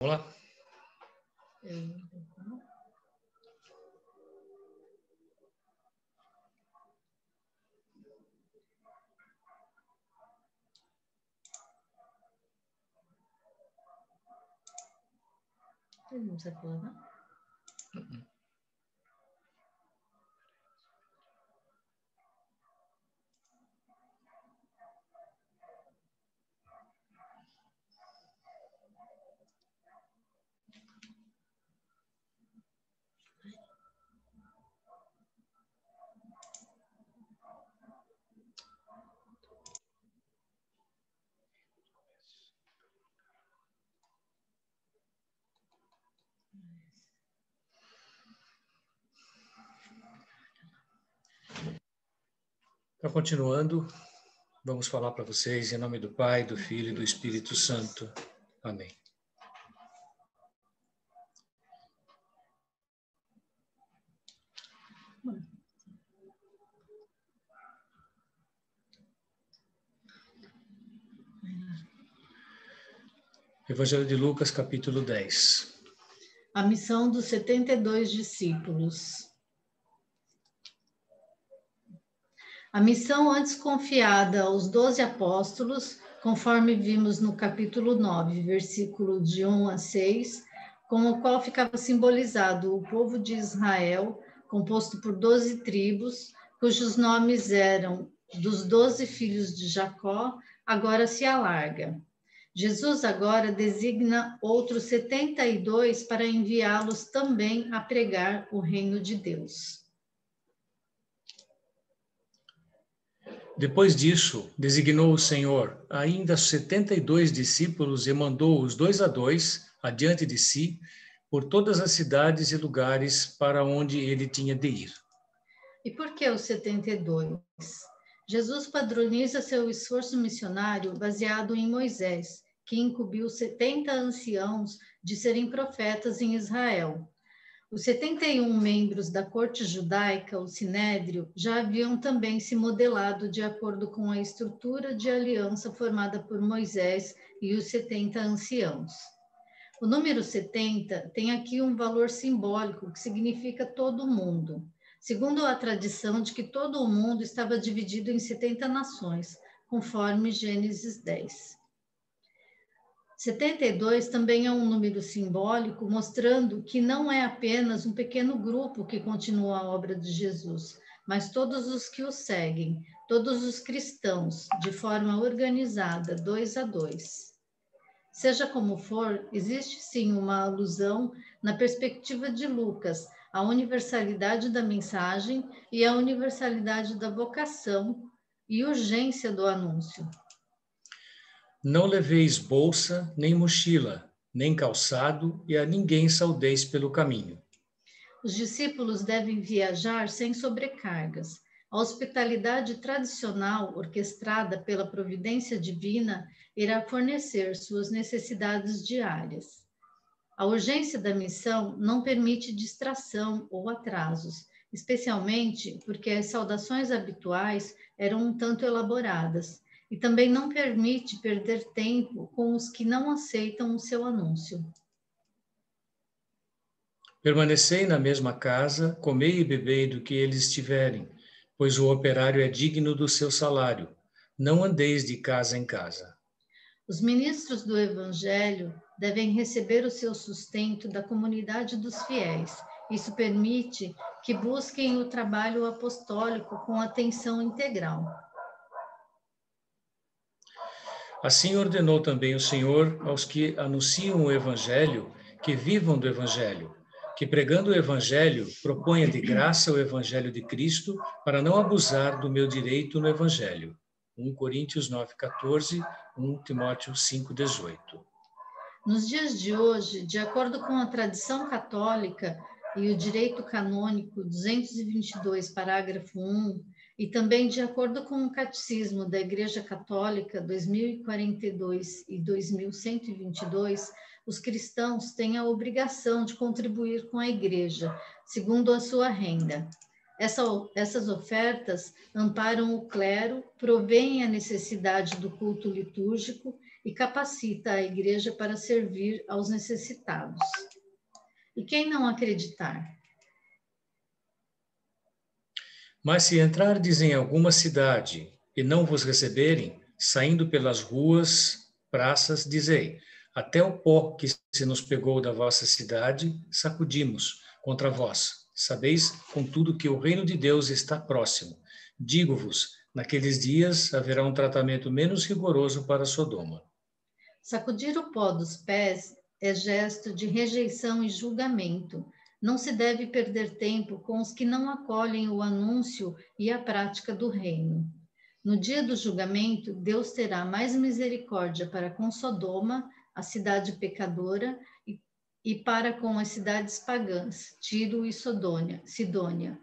Vamos lá? Ele não precisa falar, não? Então, continuando, vamos falar para vocês em nome do Pai, do Filho e do Espírito Santo. Amém. Evangelho de Lucas, capítulo 10. A missão dos 72 discípulos. A missão antes confiada aos 12 apóstolos, conforme vimos no capítulo 9, versículo de 1 a 6, com o qual ficava simbolizado o povo de Israel, composto por 12 tribos, cujos nomes eram dos 12 filhos de Jacó, agora se alarga. Jesus agora designa outros 72 para enviá-los também a pregar o reino de Deus. Depois disso, designou o Senhor ainda 72 discípulos e mandou-os 2 a 2 adiante de si por todas as cidades e lugares para onde ele tinha de ir. E por que os 72? Jesus padroniza seu esforço missionário baseado em Moisés, que incumbiu 70 anciãos de serem profetas em Israel. Os 71 membros da corte judaica, o Sinédrio, já haviam também se modelado de acordo com a estrutura de aliança formada por Moisés e os 70 anciãos. O número 70 tem aqui um valor simbólico que significa todo mundo, segundo a tradição de que todo o mundo estava dividido em 70 nações, conforme Gênesis 10. 72 também é um número simbólico, mostrando que não é apenas um pequeno grupo que continua a obra de Jesus, mas todos os que o seguem, todos os cristãos, de forma organizada, 2 a 2. Seja como for, existe sim uma alusão, na perspectiva de Lucas, à universalidade da mensagem e à universalidade da vocação e urgência do anúncio. Não leveis bolsa, nem mochila, nem calçado, e a ninguém saudeis pelo caminho. Os discípulos devem viajar sem sobrecargas. A hospitalidade tradicional, orquestrada pela providência divina, irá fornecer suas necessidades diárias. A urgência da missão não permite distração ou atrasos, especialmente porque as saudações habituais eram um tanto elaboradas, e também não permite perder tempo com os que não aceitam o seu anúncio. Permanecei na mesma casa, comei e bebei do que eles tiverem, pois o operário é digno do seu salário. Não andeis de casa em casa. Os ministros do Evangelho devem receber o seu sustento da comunidade dos fiéis. Isso permite que busquem o trabalho apostólico com atenção integral. Assim ordenou também o Senhor aos que anunciam o Evangelho, que vivam do Evangelho, que pregando o Evangelho, proponha de graça o Evangelho de Cristo, para não abusar do meu direito no Evangelho. 1 Coríntios 9:14, 1 Timóteo 5:18. Nos dias de hoje, de acordo com a tradição católica e o direito canônico 222, parágrafo 1, e também de acordo com o Catecismo da Igreja Católica 2042 e 2122, os cristãos têm a obrigação de contribuir com a Igreja, segundo a sua renda. Essas ofertas amparam o clero, provêem a necessidade do culto litúrgico e capacita a igreja para servir aos necessitados. E quem não acreditar? Mas se entrardes em alguma cidade e não vos receberem, saindo pelas ruas, praças, dizei: até o pó que se nos pegou da vossa cidade, sacudimos contra vós. Sabeis, contudo, que o reino de Deus está próximo. Digo-vos, naqueles dias haverá um tratamento menos rigoroso para Sodoma. Sacudir o pó dos pés é gesto de rejeição e julgamento. Não se deve perder tempo com os que não acolhem o anúncio e a prática do reino. No dia do julgamento, Deus terá mais misericórdia para com Sodoma, a cidade pecadora, e para com as cidades pagãs, Tiro e Sidônia,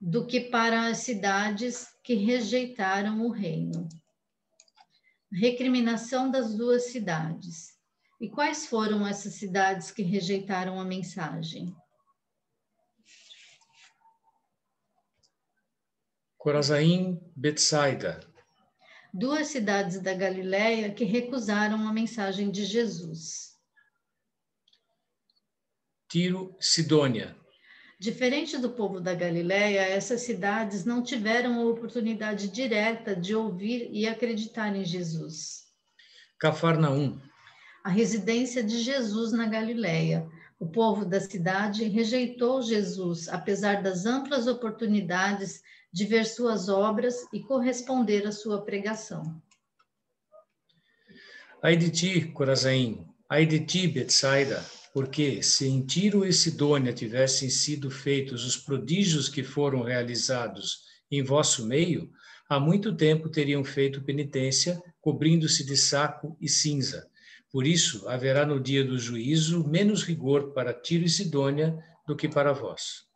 do que para as cidades que rejeitaram o reino. Recriminação das duas cidades. E quais foram essas cidades que rejeitaram a mensagem? Corazaim, Betsaida. Duas cidades da Galileia que recusaram a mensagem de Jesus. Tiro, Sidônia. Diferente do povo da Galileia, essas cidades não tiveram a oportunidade direta de ouvir e acreditar em Jesus. Cafarnaum. A residência de Jesus na Galileia. O povo da cidade rejeitou Jesus, apesar das amplas oportunidades de ver suas obras e corresponder à sua pregação. Ai de ti, Corazaim, ai de ti, Betsaida, porque se em Tiro e Sidônia tivessem sido feitos os prodígios que foram realizados em vosso meio, há muito tempo teriam feito penitência, cobrindo-se de saco e cinza. Por isso, haverá no dia do juízo menos rigor para Tiro e Sidônia do que para vós.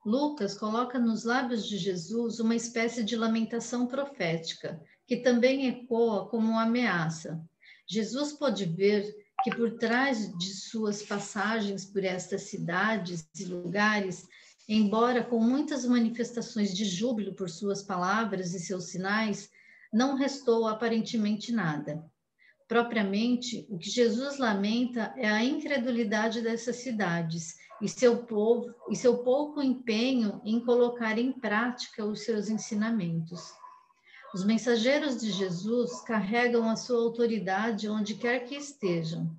Lucas coloca nos lábios de Jesus uma espécie de lamentação profética, que também ecoa como uma ameaça. Jesus pôde ver que por trás de suas passagens por estas cidades e lugares, embora com muitas manifestações de júbilo por suas palavras e seus sinais, não restou aparentemente nada. Propriamente, o que Jesus lamenta é a incredulidade dessas cidades e seu pouco empenho em colocar em prática os seus ensinamentos. Os mensageiros de Jesus carregam a sua autoridade onde quer que estejam.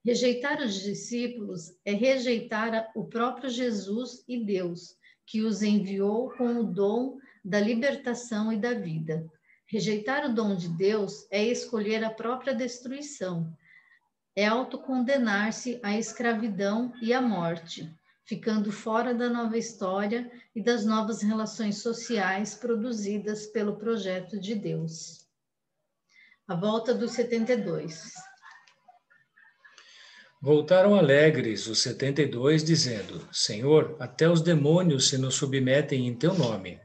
Rejeitar os discípulos é rejeitar o próprio Jesus e Deus, que os enviou com o dom da libertação e da vida. Rejeitar o dom de Deus é escolher a própria destruição, é autocondenar-se à escravidão e à morte, ficando fora da nova história e das novas relações sociais produzidas pelo projeto de Deus. A volta dos 72. Voltaram alegres os 72, dizendo: Senhor, até os demônios se nos submetem em teu nome.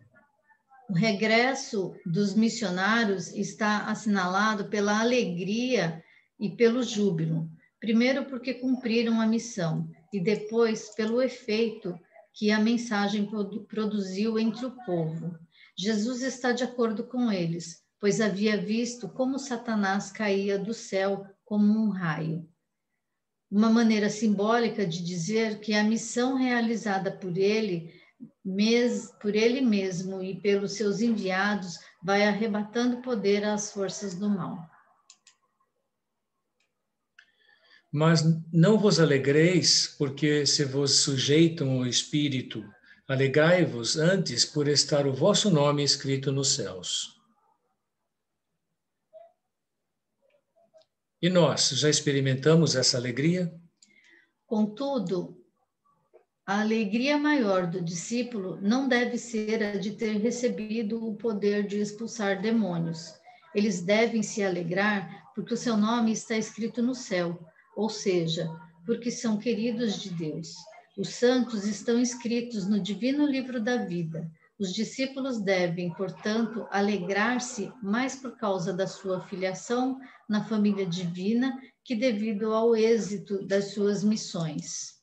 O regresso dos missionários está assinalado pela alegria e pelo júbilo. Primeiro, porque cumpriram a missão, e depois, pelo efeito que a mensagem produziu entre o povo. Jesus está de acordo com eles, pois havia visto como Satanás caía do céu como um raio. Uma maneira simbólica de dizer que a missão realizada por ele mesmo e pelos seus enviados, vai arrebatando poder às forças do mal. Mas não vos alegreis, porque se vos sujeitam ao Espírito, alegrai-vos antes por estar o vosso nome escrito nos céus. E nós já experimentamos essa alegria? Contudo, a alegria maior do discípulo não deve ser a de ter recebido o poder de expulsar demônios. Eles devem se alegrar porque o seu nome está escrito no céu, ou seja, porque são queridos de Deus. Os santos estão escritos no divino livro da vida. Os discípulos devem, portanto, alegrar-se mais por causa da sua filiação na família divina que devido ao êxito das suas missões.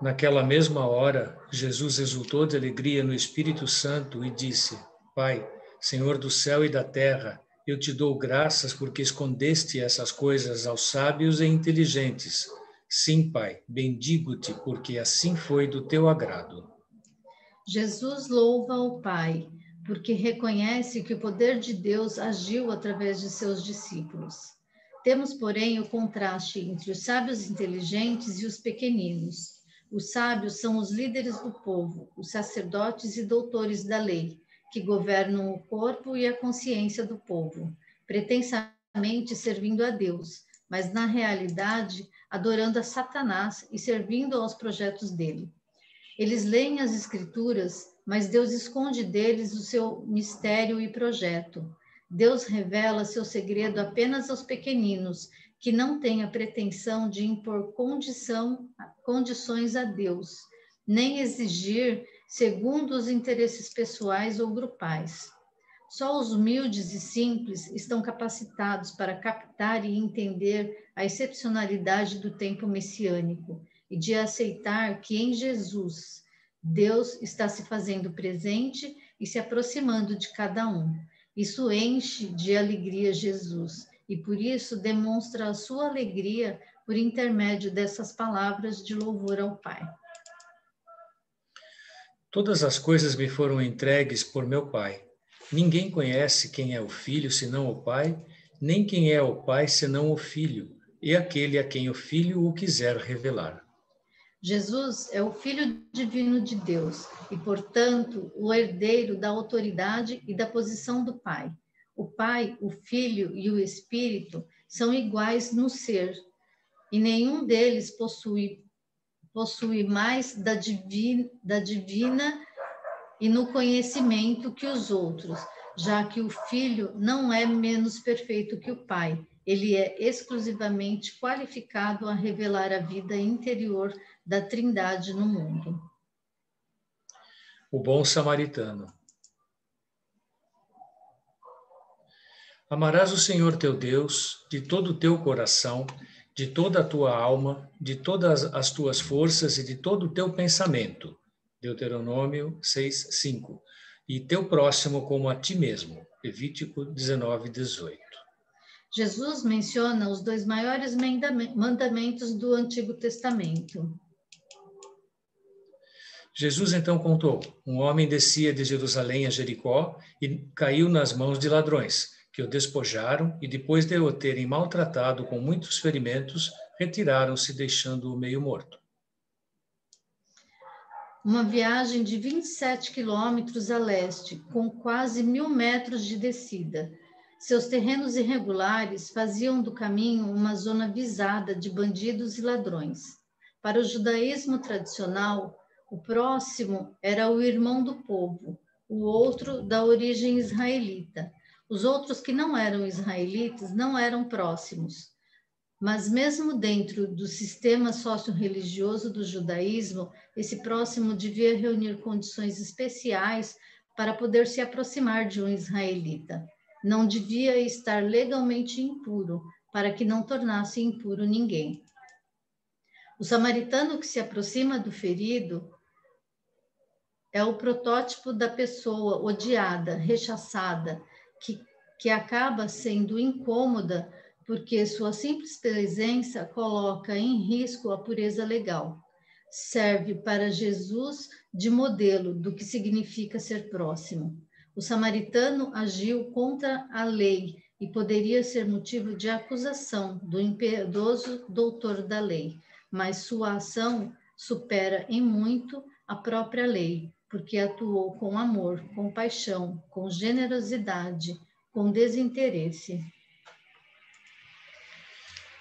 Naquela mesma hora, Jesus exultou de alegria no Espírito Santo e disse: Pai, Senhor do céu e da terra, Eu te dou graças porque escondeste essas coisas aos sábios e inteligentes. Sim, Pai, bendigo-te porque assim foi do teu agrado. Jesus louva o Pai, porque reconhece que o poder de Deus agiu através de seus discípulos. Temos, porém, o contraste entre os sábios inteligentes e os pequeninos. Os sábios são os líderes do povo, os sacerdotes e doutores da lei, que governam o corpo e a consciência do povo, pretensamente servindo a Deus, mas na realidade adorando a Satanás e servindo aos projetos dele. Eles leem as Escrituras, mas Deus esconde deles o seu mistério e projeto. Deus revela seu segredo apenas aos pequeninos, que não têm a pretensão de impor condições a Deus, nem exigir segundo os interesses pessoais ou grupais. Só os humildes e simples estão capacitados para captar e entender a excepcionalidade do tempo messiânico e de aceitar que em Jesus Deus está se fazendo presente e se aproximando de cada um. Isso enche de alegria Jesus e por isso demonstra a sua alegria por intermédio dessas palavras de louvor ao Pai. Todas as coisas me foram entregues por meu Pai. Ninguém conhece quem é o Filho senão o Pai, nem quem é o Pai senão o Filho, e aquele a quem o Filho o quiser revelar. Jesus é o Filho divino de Deus e, portanto, o herdeiro da autoridade e da posição do Pai. O Pai, o Filho e o Espírito são iguais no ser, e nenhum deles possui mais da divina e no conhecimento que os outros, já que o Filho não é menos perfeito que o Pai. Ele é exclusivamente qualificado a revelar a vida interior da Trindade no mundo. O bom samaritano. Amarás o Senhor teu Deus de todo o teu coração, de toda a tua alma, de todas as tuas forças e de todo o teu pensamento. Deuteronômio 6:5. E teu próximo como a ti mesmo. Levítico 19:18. Jesus menciona os dois maiores mandamentos do Antigo Testamento. Jesus então contou: um homem descia de Jerusalém a Jericó e caiu nas mãos de ladrões, que o despojaram e, depois de o terem maltratado com muitos ferimentos, retiraram-se, deixando-o meio morto. Uma viagem de 27 quilômetros a leste, com quase 1.000 metros de descida. Seus terrenos irregulares faziam do caminho uma zona visada de bandidos e ladrões. Para o judaísmo tradicional, o próximo era o irmão do povo, o outro da origem israelita. Os outros que não eram israelitas não eram próximos. Mas mesmo dentro do sistema socio-religioso do judaísmo, esse próximo devia reunir condições especiais para poder se aproximar de um israelita. Não devia estar legalmente impuro, para que não tornasse impuro ninguém. O samaritano que se aproxima do ferido é o protótipo da pessoa odiada, rechaçada, que acaba sendo incômoda porque sua simples presença coloca em risco a pureza legal. Serve para Jesus de modelo do que significa ser próximo. O samaritano agiu contra a lei e poderia ser motivo de acusação do impiedoso doutor da lei, mas sua ação supera em muito a própria lei, porque atuou com amor, com paixão, com generosidade, com desinteresse.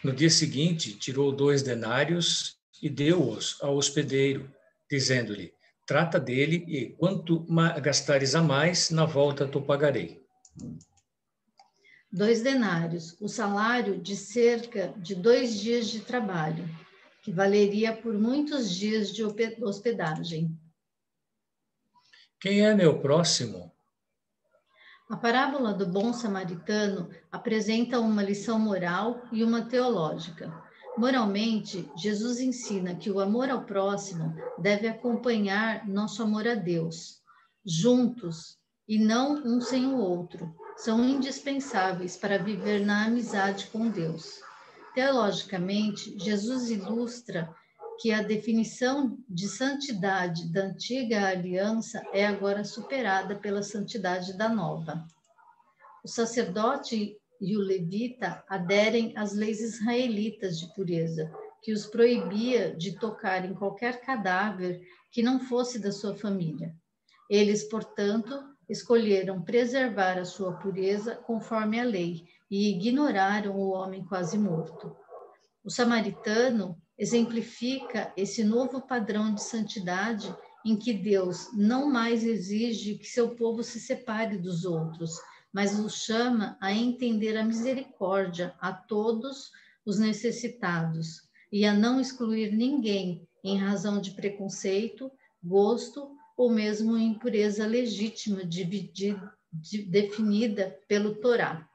No dia seguinte, tirou 2 denários e deu-os ao hospedeiro, dizendo-lhe: trata dele e quanto gastares a mais, na volta te pagarei. 2 denários, o salário de cerca de 2 dias de trabalho, que valeria por muitos dias de hospedagem. Quem é meu próximo? A parábola do bom samaritano apresenta uma lição moral e uma teológica. Moralmente, Jesus ensina que o amor ao próximo deve acompanhar nosso amor a Deus, juntos e não um sem o outro. são indispensáveis para viver na amizade com Deus. Teologicamente, Jesus ilustra que a definição de santidade da antiga aliança é agora superada pela santidade da nova. O sacerdote e o levita aderem às leis israelitas de pureza, que os proibia de tocar em qualquer cadáver que não fosse da sua família. Eles, portanto, escolheram preservar a sua pureza conforme a lei e ignoraram o homem quase morto. O samaritano exemplifica esse novo padrão de santidade em que Deus não mais exige que seu povo se separe dos outros, mas os chama a entender a misericórdia a todos os necessitados e a não excluir ninguém em razão de preconceito, gosto ou mesmo impureza legítima definida pelo Torá.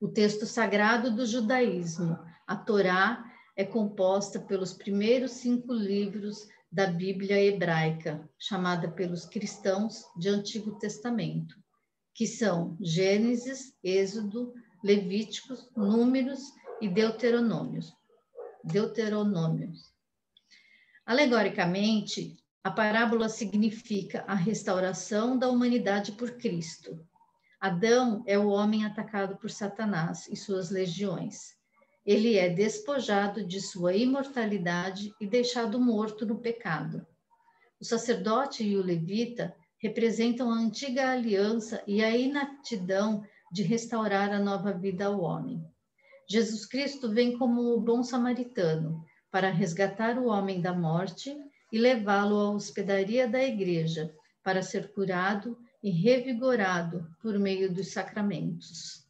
O texto sagrado do judaísmo, a Torá, é composta pelos primeiros 5 livros da Bíblia hebraica, chamada pelos cristãos de Antigo Testamento, que são Gênesis, Êxodo, Levíticos, Números e Deuteronômios. Alegoricamente, a parábola significa a restauração da humanidade por Cristo. Adão é o homem atacado por Satanás e suas legiões. Ele é despojado de sua imortalidade e deixado morto no pecado. O sacerdote e o levita representam a antiga aliança e a inaptidão de restaurar a nova vida ao homem. Jesus Cristo vem como o bom samaritano para resgatar o homem da morte e levá-lo à hospedaria da igreja para ser curado e revigorado por meio dos sacramentos.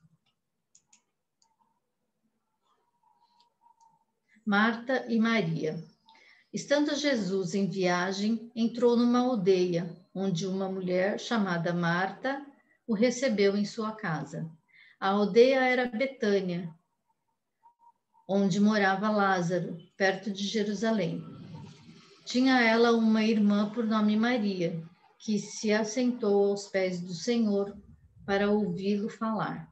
Marta e Maria. Estando Jesus em viagem, entrou numa aldeia, onde uma mulher chamada Marta o recebeu em sua casa. A aldeia era Betânia, onde morava Lázaro, perto de Jerusalém. Tinha ela uma irmã por nome Maria, que se assentou aos pés do Senhor para ouvi-lo falar,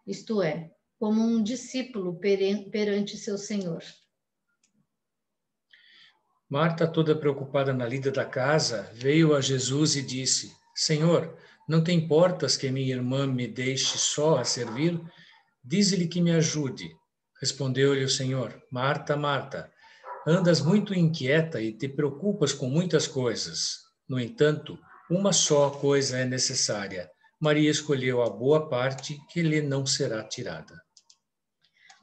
isto é, como um discípulo perante seu Senhor. Marta, toda preocupada na lida da casa, veio a Jesus e disse: Senhor, não te importas que minha irmã me deixe só a servir? Dize-lhe que me ajude. Respondeu-lhe o Senhor: Marta, Marta, andas muito inquieta e te preocupas com muitas coisas. No entanto, uma só coisa é necessária. Maria escolheu a boa parte que lhe não será tirada.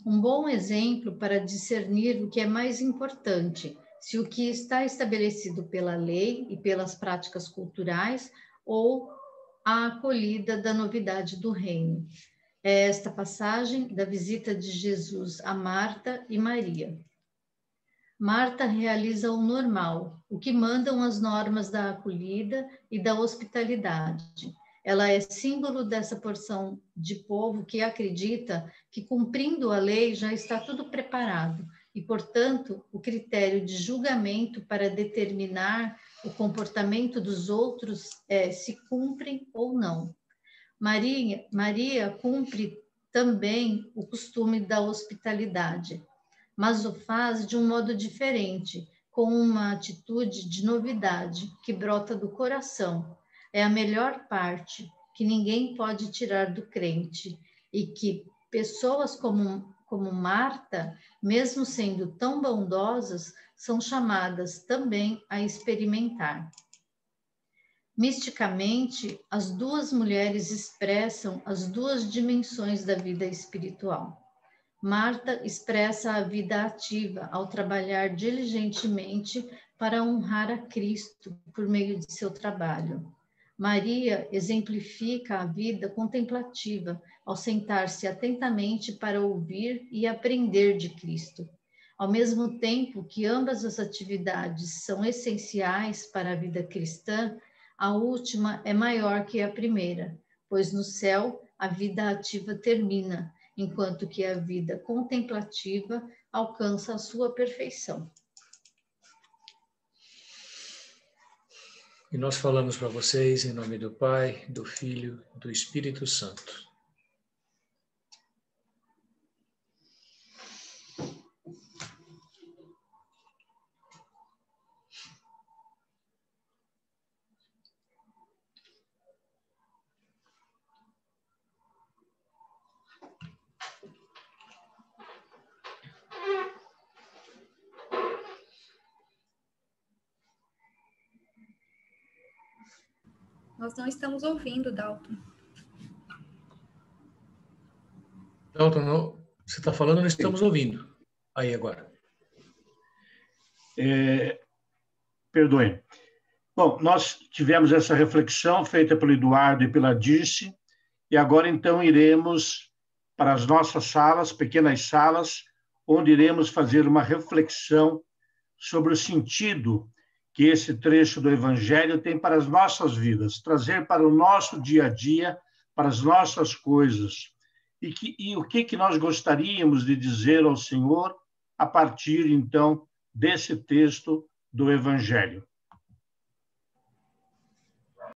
Um bom exemplo para discernir o que é mais importante, se o que está estabelecido pela lei e pelas práticas culturais ou a acolhida da novidade do reino. É esta passagem da visita de Jesus a Marta e Maria. Marta realiza o normal, o que mandam as normas da acolhida e da hospitalidade. Ela é símbolo dessa porção de povo que acredita que, cumprindo a lei, já está tudo preparado e, portanto, o critério de julgamento para determinar o comportamento dos outros é se cumprem ou não. Maria cumpre também o costume da hospitalidade, mas o faz de um modo diferente, com uma atitude de novidade que brota do coração. É a melhor parte que ninguém pode tirar do crente e que pessoas como Marta, mesmo sendo tão bondosas, são chamadas também a experimentar. Misticamente, as duas mulheres expressam as duas dimensões da vida espiritual. Marta expressa a vida ativa ao trabalhar diligentemente para honrar a Cristo por meio de seu trabalho. Maria exemplifica a vida contemplativa ao sentar-se atentamente para ouvir e aprender de Cristo. Ao mesmo tempo que ambas as atividades são essenciais para a vida cristã, a última é maior que a primeira, pois no céu a vida ativa termina, enquanto que a vida contemplativa alcança a sua perfeição. E nós falamos para vocês em nome do Pai, do Filho, do Espírito Santo. Nós não estamos ouvindo, Dalton. Dalton, você está falando, não estamos ouvindo. Aí, agora. Perdoem. Bom, nós tivemos essa reflexão feita pelo Eduardo e pela Dirce, e agora, então, iremos para as nossas salas, pequenas salas, onde iremos fazer uma reflexão sobre o sentido que esse trecho do Evangelho tem para as nossas vidas, trazer para o nosso dia a dia, para as nossas coisas, e o que nós gostaríamos de dizer ao Senhor a partir, então, desse texto do Evangelho.